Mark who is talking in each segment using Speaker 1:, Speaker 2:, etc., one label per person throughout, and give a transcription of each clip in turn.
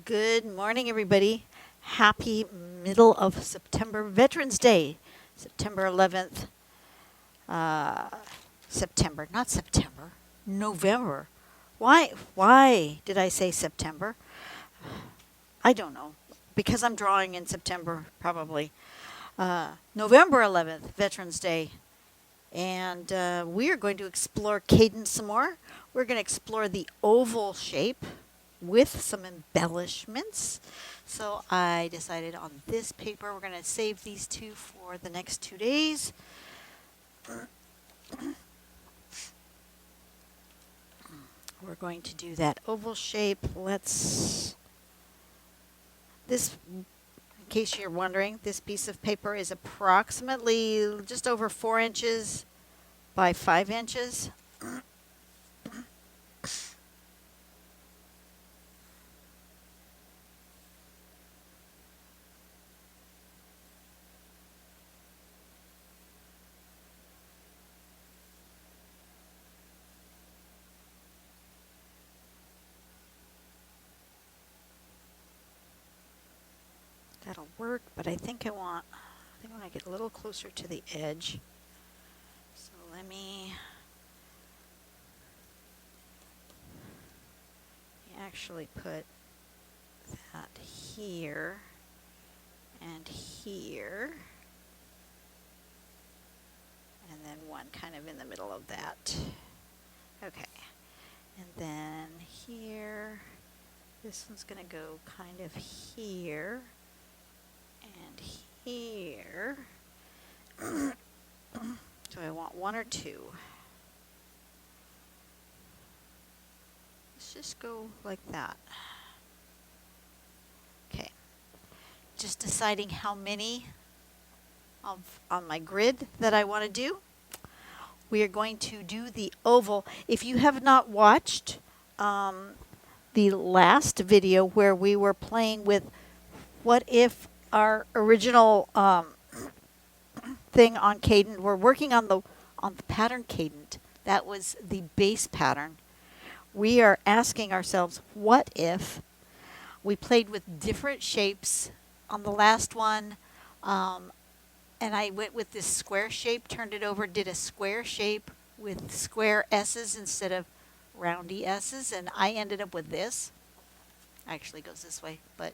Speaker 1: Good morning, everybody. Happy middle of September, Veterans Day, September 11th. Not September, November. Why did I say September? I don't know. Because I'm drawing in September, probably. November 11th, Veterans Day. And we are going to explore Cadent some more. We're going to explore the oval shape with some embellishments. So I decided on this paper, we're going to save these two for the next 2 days. We're going to do that oval shape. In case you're wondering, this piece of paper is approximately just over 4 inches by 5 inches. That'll work, but I think I want to get a little closer to the edge. So let me actually put that here and here, and then one kind of in the middle of that. Okay, and then here, this one's going to go kind of here and here. So I want 1 or 2. Let's just go like that. Okay. Just deciding how many on my grid that I want to do. We are going to do the oval. If you have not watched the last video where we were playing with what if our original thing on Cadent, we're working on the pattern Cadent. That was the base pattern. We are asking ourselves, what if we played with different shapes on the last one, and I went with this square shape, turned it over, did a square shape with square S's instead of roundy S's, and I ended up with this. Actually goes this way, but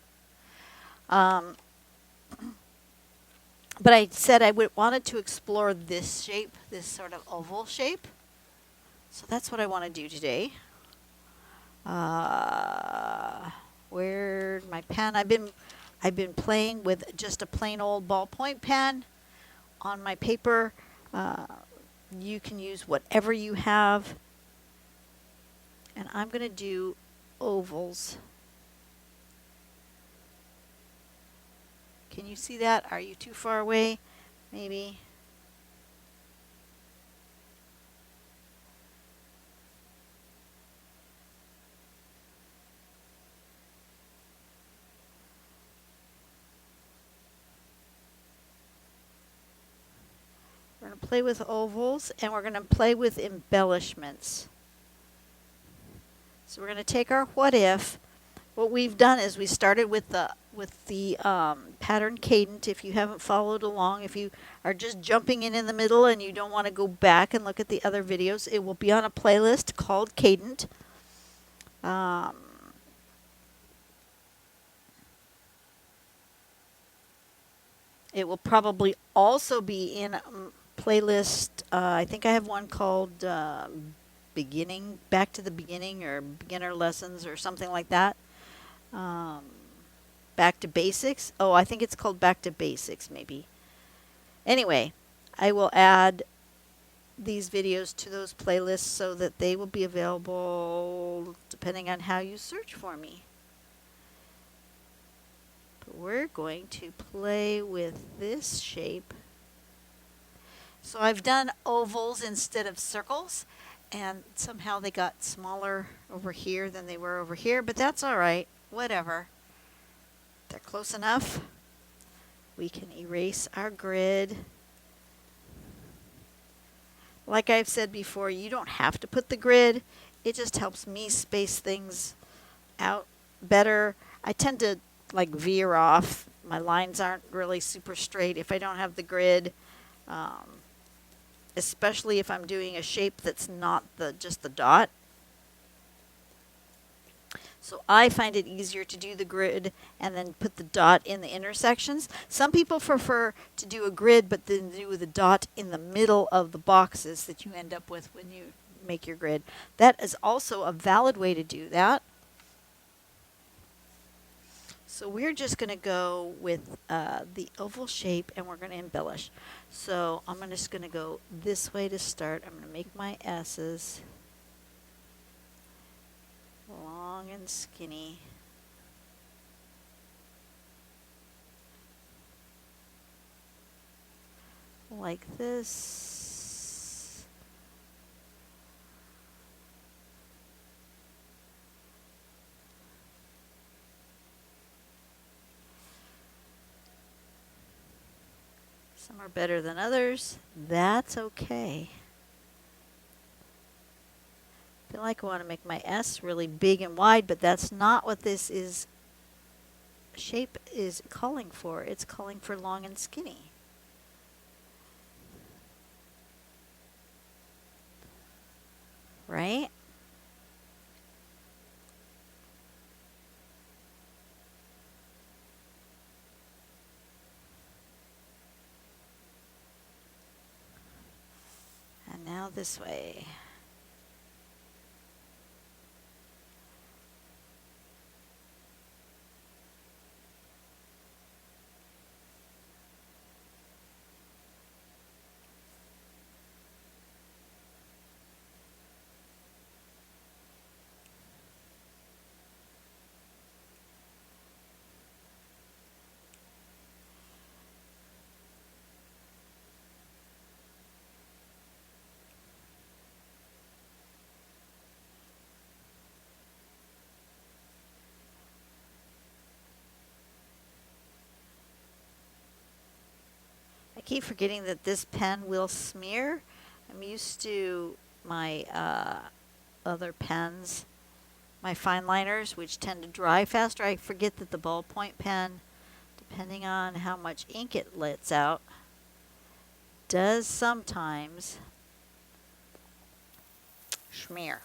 Speaker 1: I said I wanted to explore this shape, this sort of oval shape. So that's what I want to do today. Where's my pen? I've been playing with just a plain old ballpoint pen on my paper. You can use whatever you have. And I'm going to do ovals. Can you see that? Are you too far away? Maybe. We're going to play with ovals, and we're going to play with embellishments. So we're going to take our what if. What we've done is we started with the pattern Cadent. If you haven't followed along, if you are just jumping in the middle and you don't want to go back and look at the other videos, it will be on a playlist called Cadent. It will probably also be in a playlist. I think I have one called Back to the Beginning, or Beginner Lessons, or something like that. Back to Basics. Oh, I think it's called Back to Basics, maybe. Anyway, I will add these videos to those playlists so that they will be available depending on how you search for me. But we're going to play with this shape. So I've done ovals instead of circles, and somehow they got smaller over here than they were over here, but that's all right. Whatever. They're close enough. We can erase our grid. Like I've said before, you don't have to put the grid. It just helps me space things out better. I tend to like veer off. My lines aren't really super straight if I don't have the grid, um, especially if I'm doing a shape that's not just the dot. So I find it easier to do the grid and then put the dot in the intersections. Some people prefer to do a grid but then do the dot in the middle of the boxes that you end up with when you make your grid. That is also a valid way to do that. So we're just going to go with the oval shape and we're going to embellish. So I'm just going to go this way to start. I'm going to make my S's long and skinny. Like this. Some are better than others. That's okay. I feel like I want to make my S really big and wide, but that's not what this is. Shape is calling for. It's calling for long and skinny. Right? And now this way. I keep forgetting that this pen will smear. I'm used to my other pens, my fine liners, which tend to dry faster. I forget that the ballpoint pen, depending on how much ink it lets out, does sometimes smear.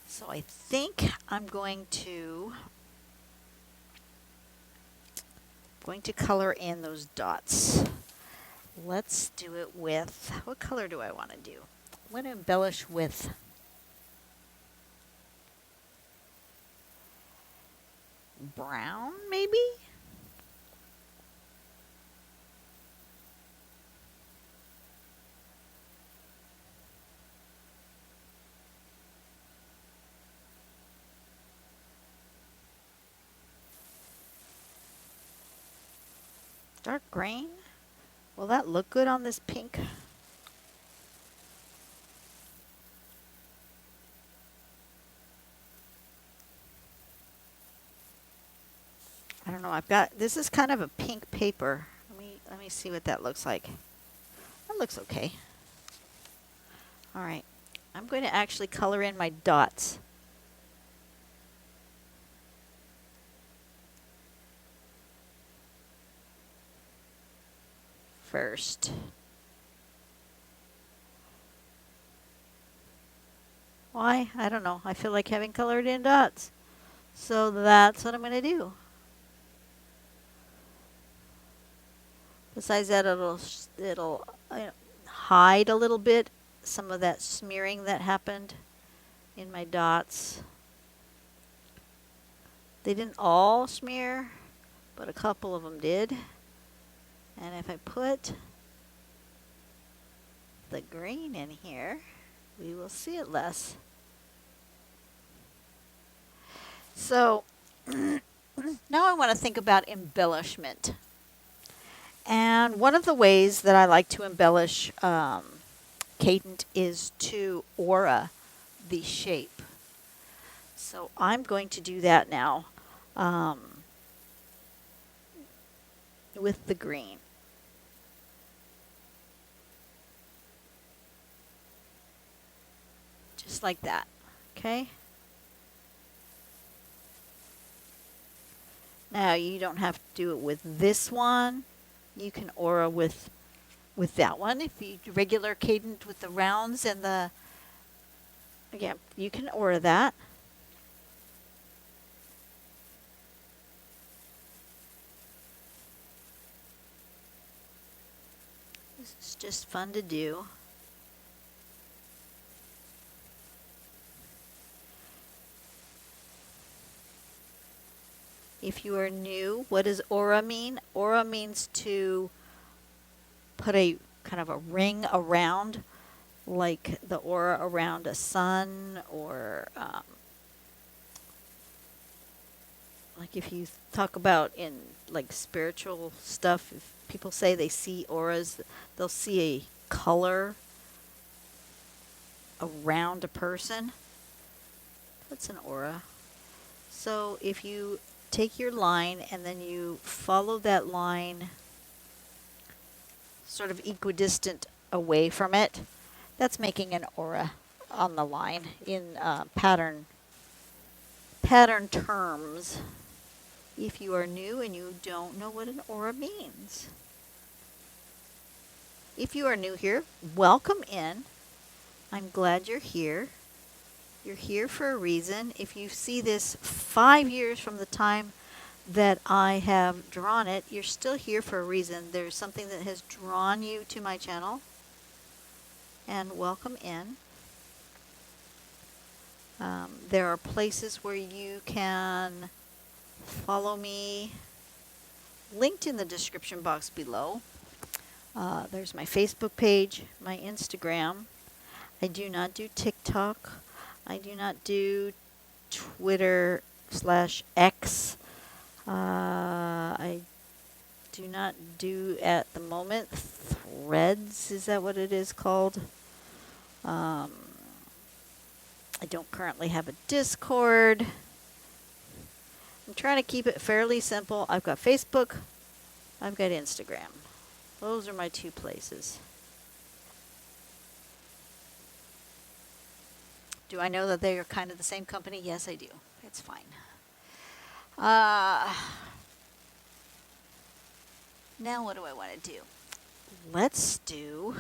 Speaker 1: So I think I'm going to color in those dots. Let's do it with, what color do I want to do? I'm going to embellish with brown, maybe? Dark green? Will that look good on this pink? I don't know. I've got, this is kind of a pink paper. Let me see what that looks like. That looks okay. All right. I'm going to actually color in my dots. First. Why? I don't know. I feel like having colored in dots. So that's what I'm going to do. Besides that, it'll hide a little bit some of that smearing that happened in my dots. They didn't all smear, but a couple of them did. And if I put the green in here, we will see it less. So now I want to think about embellishment. And one of the ways that I like to embellish Cadent is to aura the shape. So I'm going to do that now with the green. Just like that, okay? Now you don't have to do it with this one. You can aura with that one. If you do regular cadent with the rounds and the, yeah, you can aura that. This is just fun to do. If you are new, what does aura mean? Aura means to put a kind of a ring around, like the aura around a sun, or like if you talk about in like spiritual stuff, if people say they see auras, they'll see a color around a person. That's an aura. So if you take your line and then you follow that line sort of equidistant away from it, that's making an aura on the line in pattern terms. If you are new and you don't know what an aura means. If you are new here, welcome in. I'm glad you're here. You're here for a reason. If you see this 5 years from the time that I have drawn it, you're still here for a reason. There's something that has drawn you to my channel. And welcome in. There are places where you can follow me, linked in the description box below. There's my Facebook page, my Instagram. I do not do TikTok. I do not do Twitter/X. I do not do at the moment Threads. Is that what it is called? I don't currently have a Discord. I'm trying to keep it fairly simple. I've got Facebook. I've got Instagram. Those are my two places. Do I know that they are kind of the same company? Yes, I do. It's fine. Now what do I want to do? Let's do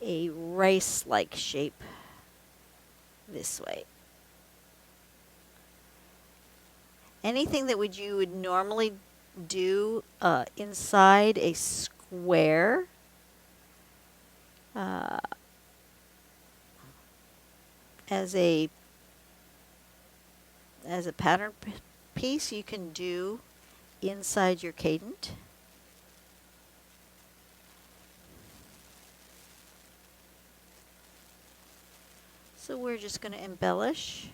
Speaker 1: a rice-like shape this way. Anything that you would normally do inside a square as a pattern piece, you can do inside your cadent. So we're just going to embellish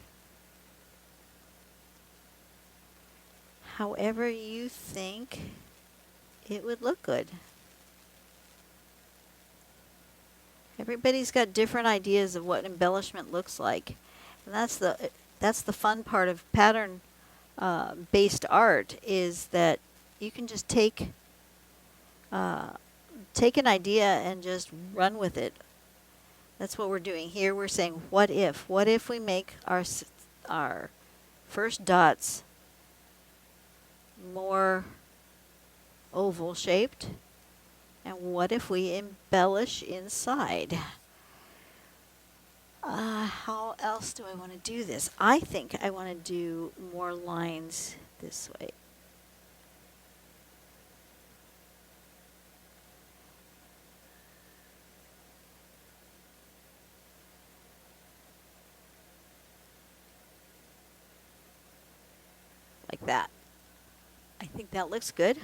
Speaker 1: however you think it would look good. Everybody's got different ideas of what embellishment looks like. And that's the fun part of pattern based art, is that you can just take an idea and just run with it. That's what we're doing here. We're saying, what if we make our first dots more oval shaped, and what if we embellish inside? How else do I want to do this? I think I want to do more lines this way. Like that. I think that looks good.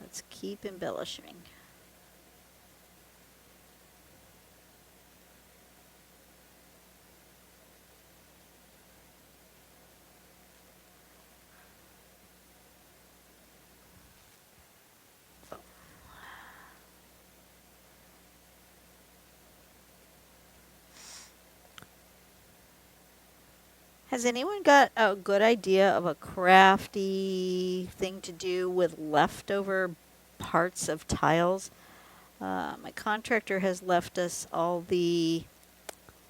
Speaker 1: Let's keep embellishing. Has anyone got a good idea of a crafty thing to do with leftover parts of tiles? My contractor has left us all the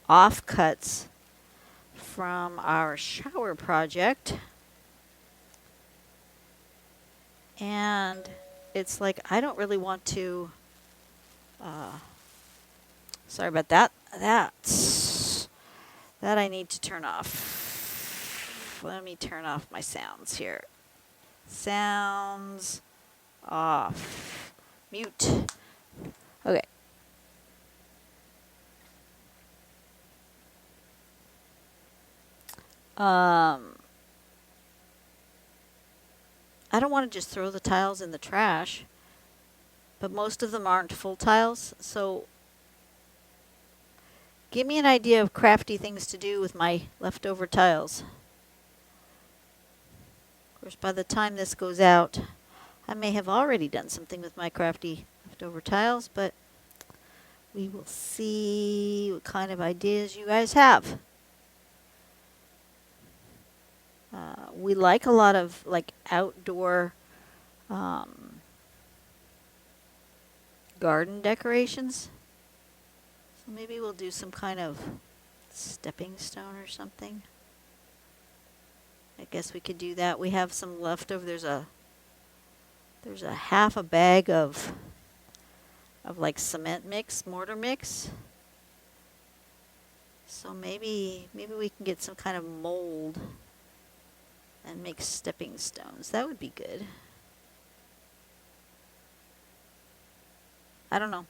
Speaker 1: offcuts from our shower project. And it's like, I don't really want to, sorry about that. That I need to turn off. Let me turn off my sounds here. Sounds off. Mute. Okay. I don't want to just throw the tiles in the trash, but most of them aren't full tiles, so give me an idea of crafty things to do with my leftover tiles. Of course, by the time this goes out, I may have already done something with my crafty leftover tiles, but we will see what kind of ideas you guys have. We like a lot of like outdoor garden decorations. So maybe we'll do some kind of stepping stone or something. I guess we could do that. We have some leftover. There's a half a bag of like cement mix, mortar mix. So maybe we can get some kind of mold and make stepping stones. That would be good. I don't know.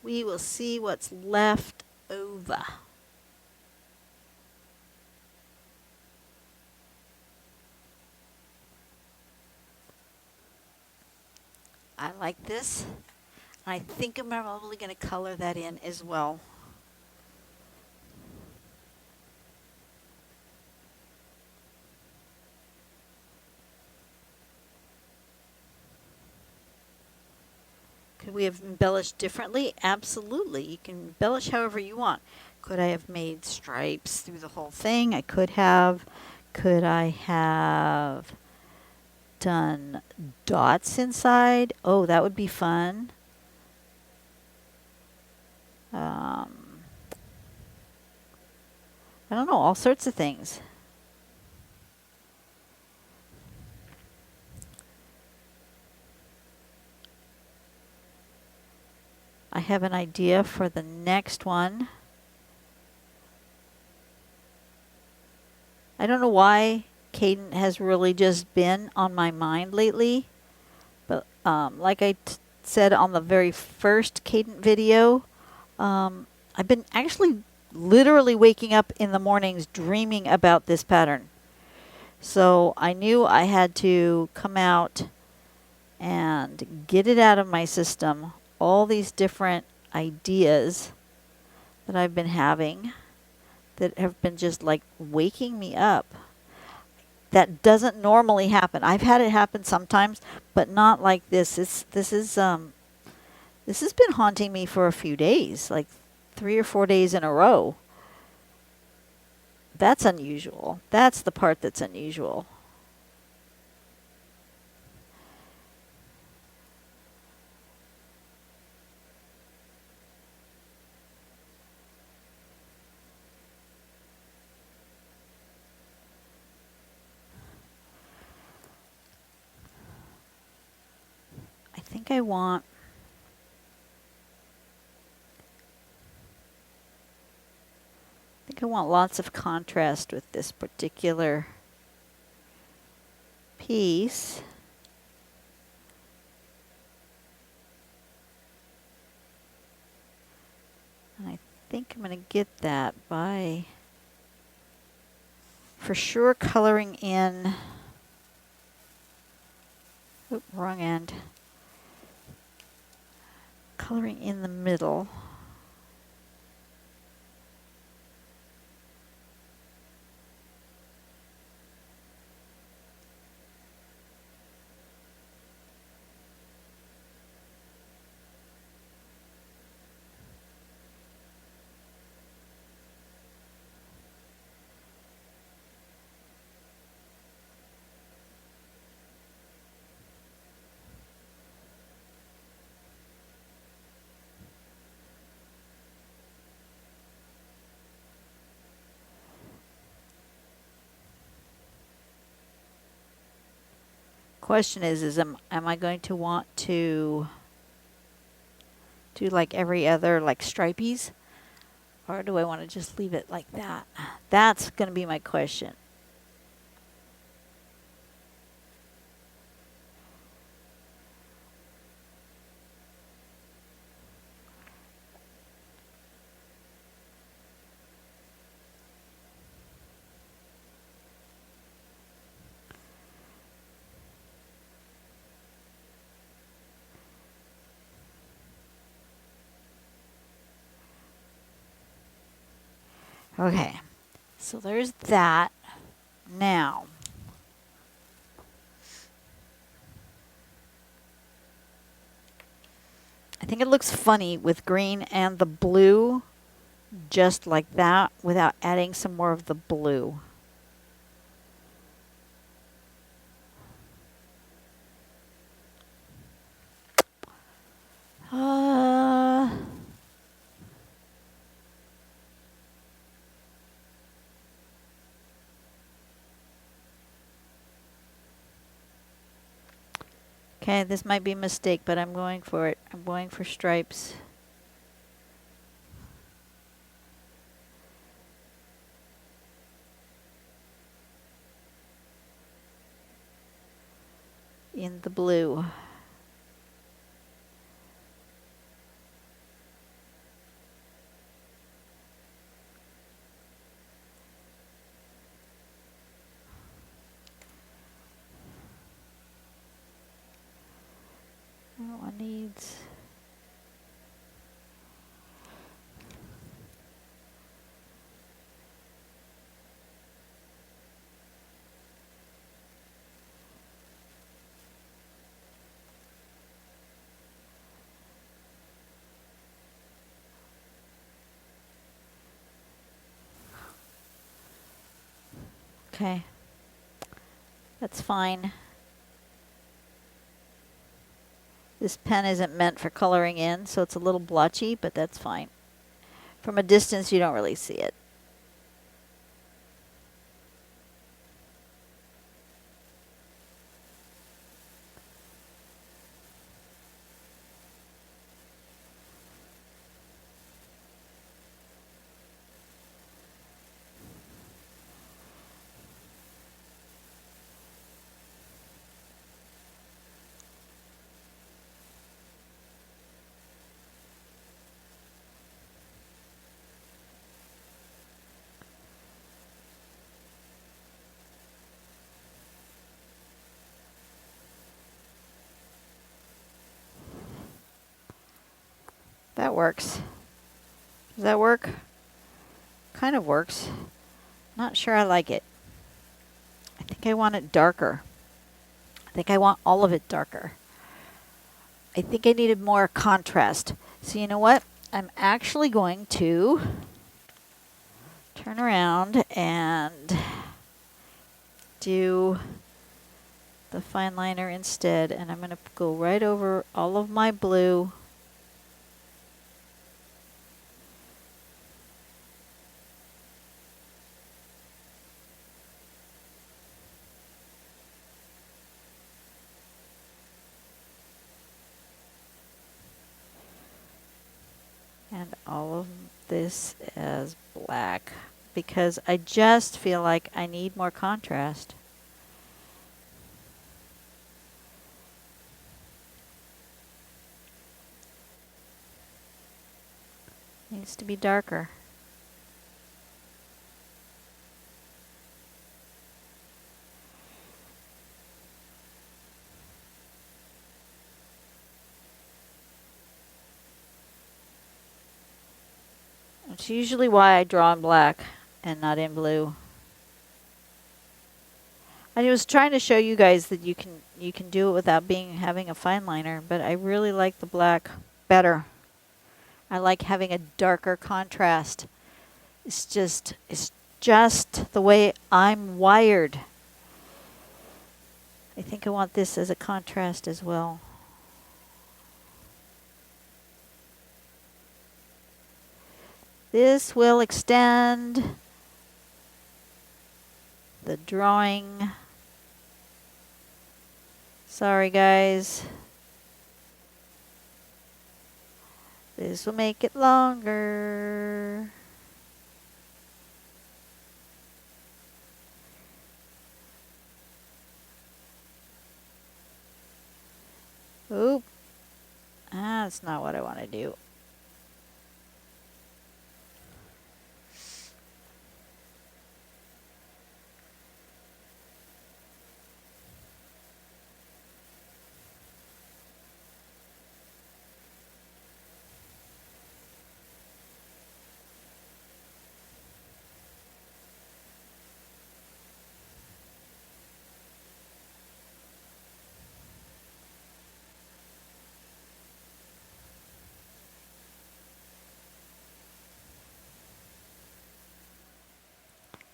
Speaker 1: We will see what's left over. I like this. I think I'm probably going to color that in as well. Could we have embellished differently? Absolutely. You can embellish however you want. Could I have made stripes through the whole thing? I could have. Could I have done dots inside? Oh, that would be fun. I don't know, all sorts of things. I have an idea for the next one. I don't know why Cadent has really just been on my mind lately, but like I said on the very first Cadent video, I've been actually literally waking up in the mornings dreaming about this pattern. So I knew I had to come out and get it out of my system, all these different ideas that I've been having that have been just like waking me up. That doesn't normally happen. I've had it happen sometimes, but not like this. This has been haunting me for a few days, like 3 or 4 days in a row. That's unusual. That's the part that's unusual. I think I want lots of contrast with this particular piece. And I think I'm going to get that by, for sure, coloring in, wrong end, coloring in the middle. question is am I going to want to do like every other like stripies? Or do I want to just leave it like that? That's going to be my question. Okay, so there's that. Now, I think it looks funny with green and the blue just like that without adding some more of the blue. Okay, this might be a mistake, but I'm going for it. I'm going for stripes. In the blue. That one needs... Okay, that's fine. This pen isn't meant for coloring in, so it's a little blotchy, but that's fine. From a distance, you don't really see it. That works. Does that work? Kind of works. Not sure I like it. I think I want it darker. I think I want all of it darker. I think I needed more contrast. So you know what? I'm actually going to turn around and do the fine liner instead. And I'm going to go right over all of my blue. And all of this as black because I just feel like I need more contrast. Needs to be darker. It's usually why I draw in black and not in blue. I was trying to show you guys that you can do it without having a fine liner, but I really like the black better. I like having a darker contrast. It's just the way I'm wired. I think I want this as a contrast as well. This will extend the drawing Sorry, guys. This will make it longer. Oop. That's not what I want to do.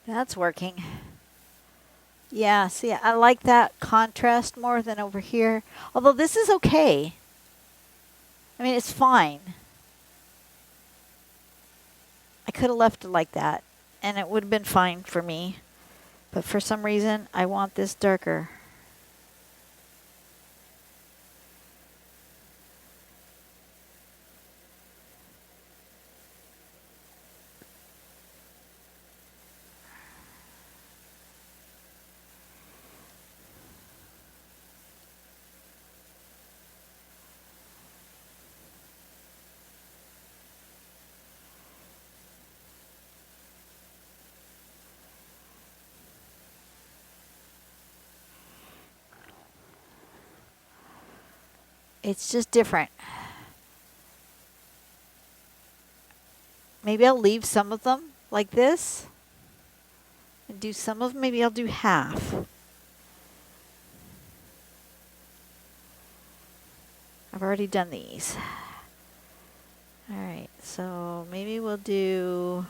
Speaker 1: That's working. Yeah, see, I like that contrast more than over here. Although this is okay. I mean, it's fine. I could have left it like that, and it would have been fine for me. But for some reason, I want this darker. It's just different. Maybe I'll leave some of them like this and do some of them. Maybe I'll do half. I've already done these. All right, so maybe we'll do...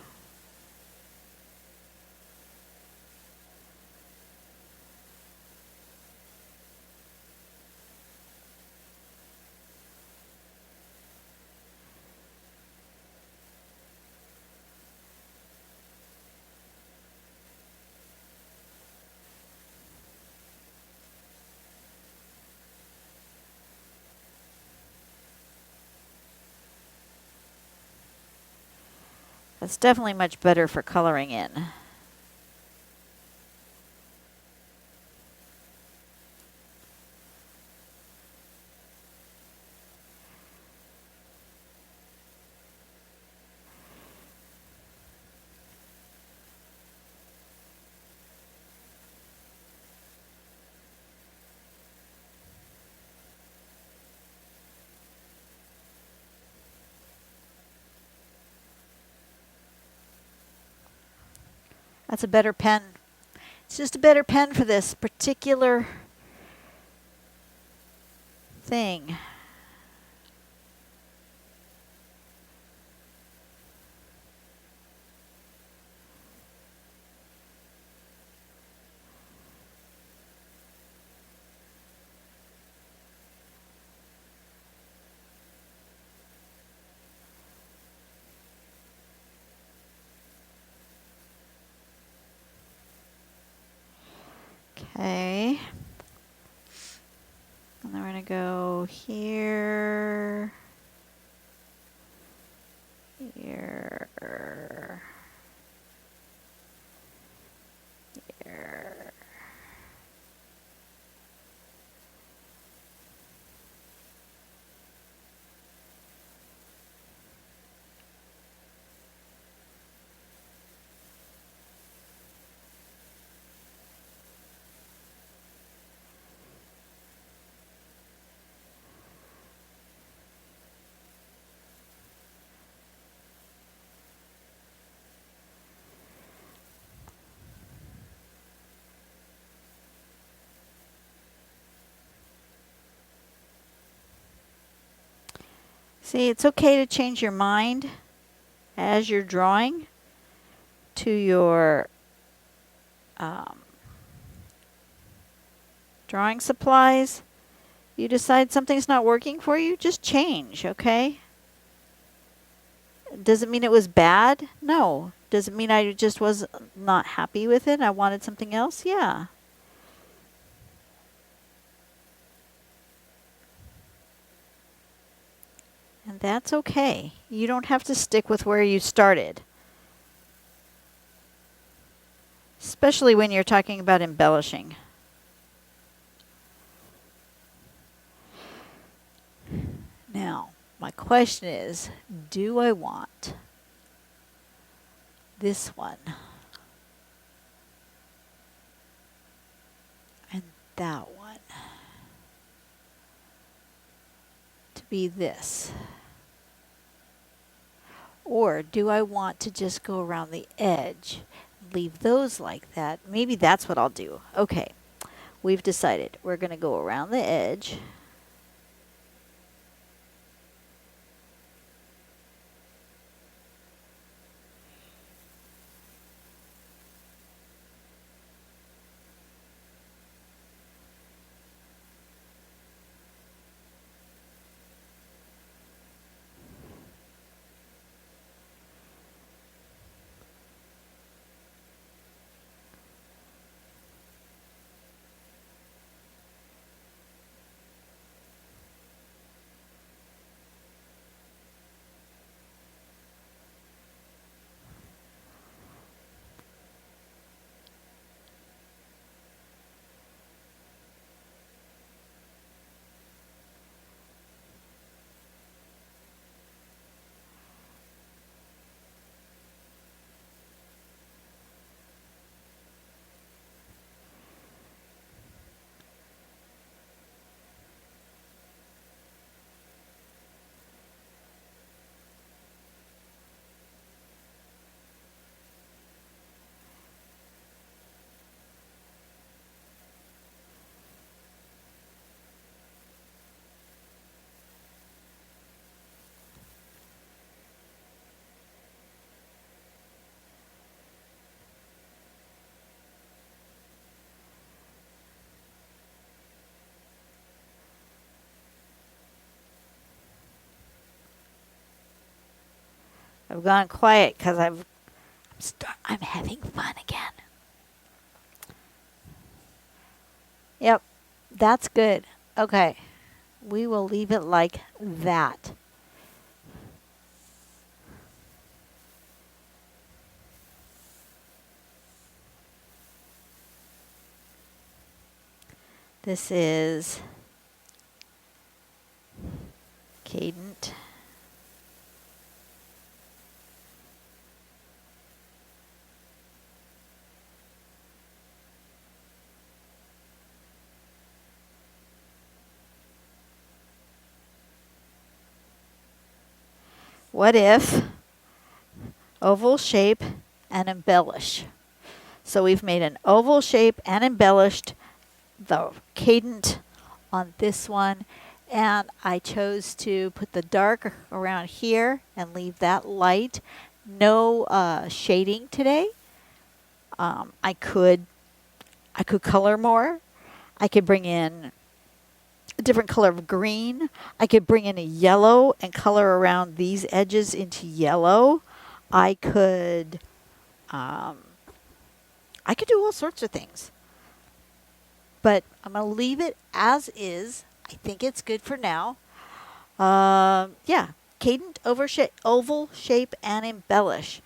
Speaker 1: That's definitely much better for coloring in. That's a better pen. It's just a better pen for this particular thing. Okay. And then we're going to go here, here, here. See, it's okay to change your mind as you're drawing to your drawing supplies. You decide something's not working for you, just change, okay? Does it mean it was bad? No. Does it mean I just was not happy with it? I wanted something else? Yeah. And that's okay. You don't have to stick with where you started. Especially when you're talking about embellishing. Now, my question is, do I want this one and that one to be this? Or do I want to just go around the edge, leave those like that? Maybe that's what I'll do. Okay, we've decided we're going to go around the edge. I've gone quiet because I'm having fun again. Yep, that's good. Okay, we will leave it like that. This is Cadent. What if oval shape and embellish? So we've made an oval shape and embellished the Cadent on this one, and I chose to put the dark around here and leave that light. No shading today. I could color more. I could bring in a different color of green. I could bring in a yellow and color around these edges into yellow. I could do all sorts of things. But I'm going to leave it as is. I think it's good for now. Yeah, Cadent, oval shape, and embellish.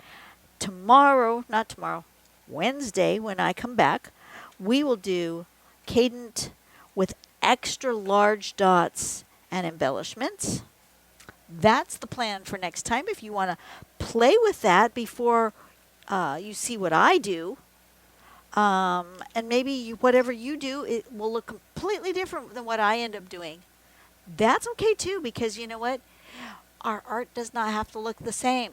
Speaker 1: Wednesday when I come back, we will do Cadent with extra large dots and embellishments. That's the plan for next time. If you want to play with that before you see what I do, and maybe whatever you do, it will look completely different than what I end up doing. That's okay too, because you know what? Our art does not have to look the same.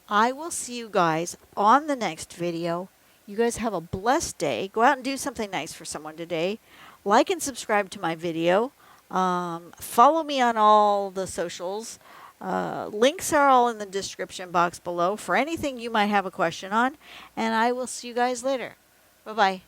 Speaker 1: I will see you guys on the next video. You guys have a blessed day. Go out and do something nice for someone today. Like and subscribe to my video. Follow me on all the socials. Links are all in the description box below for anything you might have a question on. And I will see you guys later. Bye-bye.